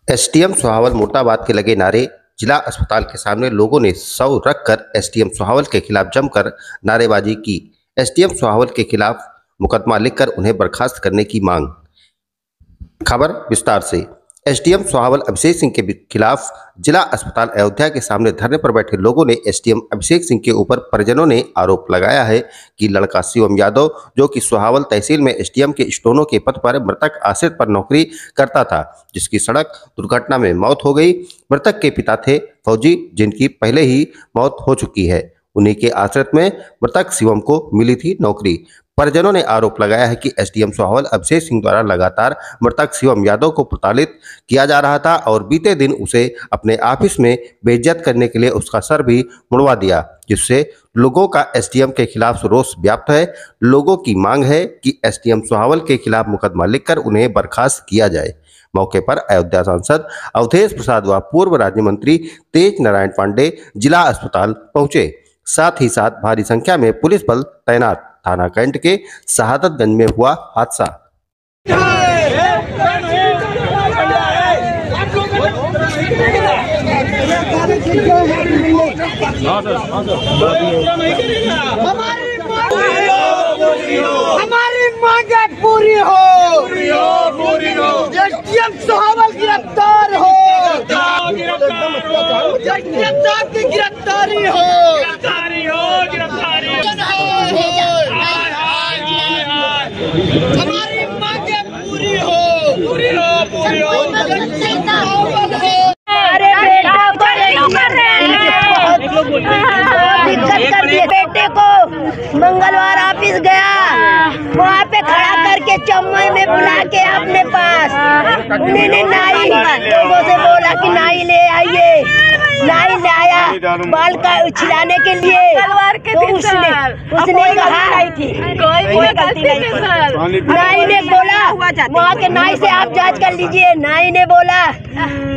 SDM Sohawal मुर्दाबाद के लगे नारे। जिला अस्पताल के सामने लोगों ने शव रखकर एसडीएम सोहावल के खिलाफ जमकर नारेबाजी की। एसडीएम सोहावल के खिलाफ मुकदमा लिखकर उन्हें बर्खास्त करने की मांग। खबर विस्तार से। एसडीएम सोहावल अभिषेक सिंह के खिलाफ जिला अस्पताल अयोध्या के सामने धरने पर बैठे लोगों ने एसडीएम अभिषेक सिंह के ऊपर परिजनों ने आरोप लगाया है कि लड़का शिवम यादव, जो कि सोहावल तहसील में एसडीएम के स्टोनों के पद पर मृतक आश्रित पर नौकरी करता था, जिसकी सड़क दुर्घटना में मौत हो गई। मृतक के पिता थे फौजी, जिनकी पहले ही मौत हो चुकी है। उन्हीं के आश्रित में मृतक शिवम को मिली थी नौकरी। परिजनों ने आरोप लगाया है कि एसडीएम सोहावल अभिषेक सिंह द्वारा लगातार मृतक शिवम यादव को प्रताड़ित किया जा रहा था और बीते दिन उसे अपने ऑफिस में बेइज्जत करने के लिए उसका सर भी मुड़वा दिया, जिससे लोगों का एसडीएम के खिलाफ रोष व्याप्त है। लोगों की मांग है कि एसडीएम सोहावल के खिलाफ मुकदमा लिखकर उन्हें बर्खास्त किया जाए। मौके पर अयोध्या सांसद अवधेश प्रसाद व पूर्व राज्य मंत्री तेज नारायण पांडे जिला अस्पताल पहुंचे। साथ ही साथ भारी संख्या में पुलिस बल तैनात। थाना कैंट के शहादतगंज में हुआ हादसा। हमारी मांगे पूरी हो, एसडीएम सोहावल गिरफ्तार हो, एसडीएम साहब की गिरफ्तारी हो, हमारी मांगे पूरी हो, पूरी हो। अरे बेटा दिक्कत कर दिए बेटे को। मंगलवार ऑफिस गया, वहाँ पे खड़ा करके चम्मच में बुला के अपने पास उन्होंने नाई लोगों से बोला कि नाई ले आइए। नाई ले आया बाल का छिलाने के लिए, तो उसने कहा नाई ने बोला वहाँ के नाई से आप जांच कर लीजिए। नाई ने बोला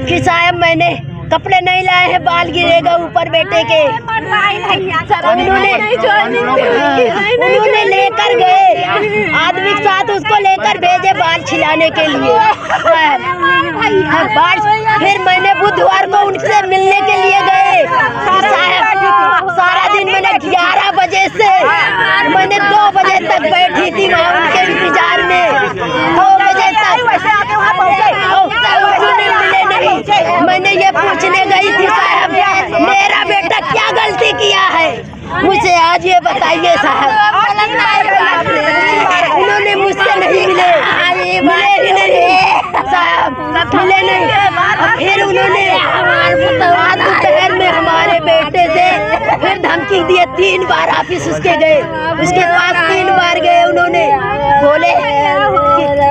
कि साहब मैंने कपड़े नहीं लाए हैं, बाल गिरेगा ऊपर बेटे के। उन्होंने लेकर गए आदमी के साथ, उसको लेकर भेजे बाल छिलाने के लिए। फिर मैंने बुधवार को उनसे मिलने के लिए गए। सारा दिन मैंने 11 बजे से मैंने 2 बजे तक बैठी थी वहाँ उनके इंतजार में। 2 बजे तक मिले नहीं। मैंने ये पूछने गई थी साहब मेरा बेटा क्या गलती किया है, मुझे आज ये बताइए साहब। उन्होंने मुझसे नहीं मिले ही नहीं साहब, मिले नहीं। फिर उन्होंने दोपहर में हमारे बेटे से फिर धमकी दिए। 3 बार ऑफिस उसके गए, उसके पास 3 बार गए। उन्होंने बोले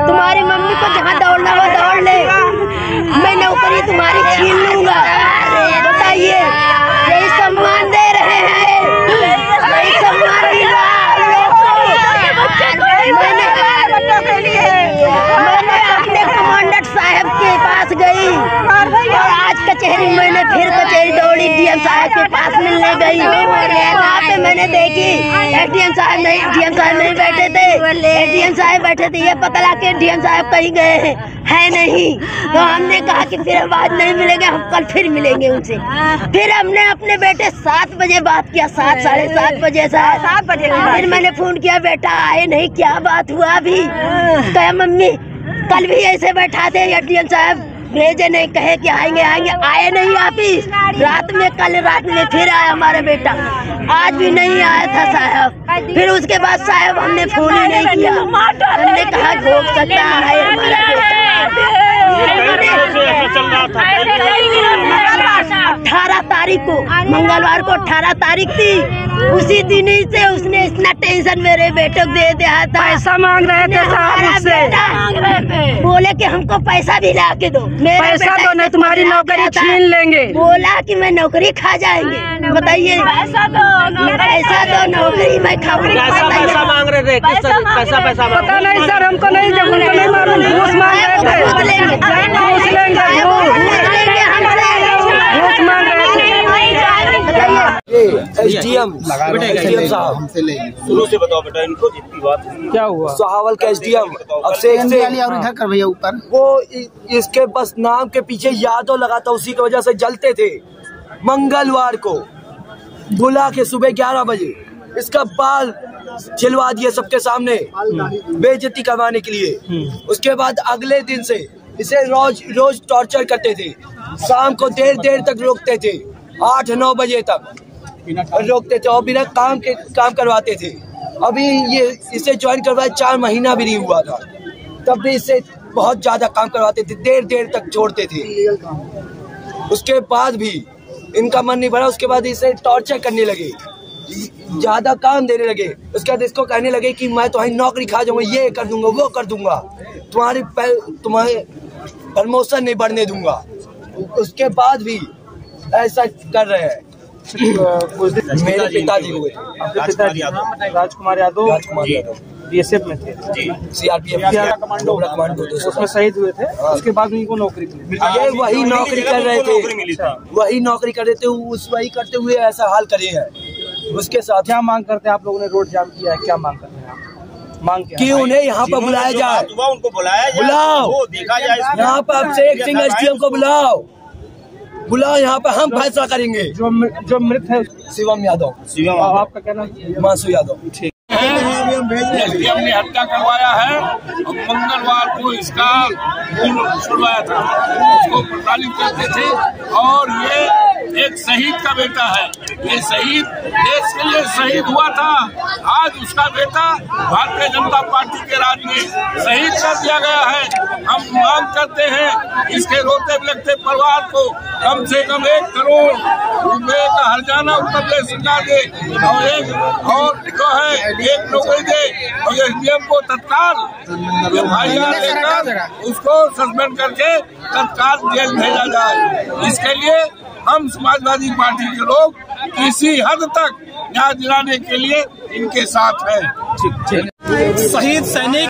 तुम्हारी मम्मी को जहाँ दौड़ना हो दौड़ ले, मैं नौकरी तुम्हारी छीन लूंगा। बताइए यही सम्मान दे रहे हैं, यही सम्मान मैंने अपने कमांडर साहब के पास गई और आज कचहरी मैंने फिर कचहरी दौड़ी, डीएम साहब के पास मिलने गई। वहाँ पे मैंने देखी डीएम साहब नहीं बैठे थे, डीएम साहब बैठे थे। ये पता लगा के डीएम साहब कहीं गए है नहीं। तो हमने कहा कि फिर हम आज नहीं मिलेंगे, हम कल फिर मिलेंगे उनसे। फिर हमने अपने बेटे 7 बजे बात किया, 7 साढ़े 7 बजे 7 बजे फिर मैंने फोन किया, बेटा आए नहीं, क्या बात हुआ अभी? कहा मम्मी कल भी ऐसे बैठा थे, एडीएम साहब भेजे नहीं, कहे कि आएंगे, आए नहीं ऑफिस। कल रात में फिर आया हमारा बेटा, आज भी नहीं आया था साहब। फिर उसके बाद साहब हमने फोन ही नहीं किया। हमने कहा हो सकता है हमारा बेटा। 18 तारीख को, मंगलवार को 18 तारीख थी, उसी दिन ही से उसने इतना टेंशन मेरे बेटे को दे दिया था। पैसा मांग रहे थे साहब मुझसे, बोले कि हमको पैसा भी ला के दो, पैसा दो नहीं तुम्हारी नौकरी छीन लेंगे। बोला कि मैं नौकरी खा जाएंगे। बताइए पैसा दो नौकरी मैं खाऊंगा। पैसा मांग रहे थे, पैसा पता नहीं सर, हमको नहीं मालूम। घूस मांग रहे थे, घूस लेंगे हमसे, घूस मांग रहे थे। एसडीएम साहब शुरू से बताओ बेटा इनको जितनी बात क्या हुआ? सहावल का एसडीएम अभिषेक से ऊपर वो इसके बस नाम के पीछे यादव लगा था, उसी की वजह से जलते थे। मंगलवार को बुला के सुबह 11 बजे इसका बाल छिलवा दिए सबके सामने बेइज्जती करवाने के लिए। उसके बाद अगले दिन से इसे रोज टॉर्चर करते थे। शाम को देर तक रोकते थे, 8-9 बजे तक रोकते थे और बिना काम करवाते थे। अभी ये इसे ज्वाइन करवाया 4 महीना भी नहीं हुआ था, तब भी इससे बहुत ज्यादा काम करवाते थे, देर तक छोड़ते थे। उसके बाद भी इनका मन नहीं भरा, उसके बाद इसे टॉर्चर करने लगे, ज्यादा काम देने लगे। उसके बाद इसको कहने लगे कि मैं तुम्हारी नौकरी खा जाऊंगा, ये कर दूंगा, वो कर दूंगा, तुम्हारे प्रमोशन नहीं बढ़ने दूंगा। उसके बाद भी ऐसा कर रहे हैं। मेरे पिताजी हुए राजकुमार यादव बीएसएफ में थे, सीआरपीएफ कमांडो, उसमें शहीद हुए थे। उसके बाद उनको नौकरी मिली। ये वही नौकरी कर रहे थे, वही नौकरी कर रहे थे, वही करते हुए ऐसा हाल करे हैं। उसके साथ क्या मांग करते हैं आप लोगों ने? रोड जाम किया है, क्या मांग करते हैं आप? मांग कि उन्हें यहाँ पर बुलाया जाए, उनको बुलाया जाए, बुलाओ, देखा जाए यहाँ पर अभिषेक सिंह एसडीएम को बुलाओ, यहाँ पर हम फैसला करेंगे। जो मृत है शिवम यादव, आपका क्या नाम? मासू यादव। ठीक एसडीएम ने हत्या करवाया है और मंगलवार को इसका खून छुड़वाया था, उसको प्रताड़ित करते थे। और ये एक शहीद का बेटा है, ये शहीद देश के लिए शहीद हुआ था। आज उसका बेटा भारतीय जनता पार्टी के राज में शहीद कर दिया गया है। हम मांग करते हैं इसके रोते बिलखते परिवार को कम से कम 1 करोड़ रुपए का हर्जाना उत्तर प्रदेश सरकार दे और जो है एक नौकरी दे और एसडीएम को तत्काल एफआईआर लेकर उसको सस्पेंड करके तत्काल जेल भेजा जाए। इसके लिए हम समाजवादी पार्टी के लोग किसी हद तक न्याय दिलाने के लिए इनके साथ हैं। शहीद सैनिक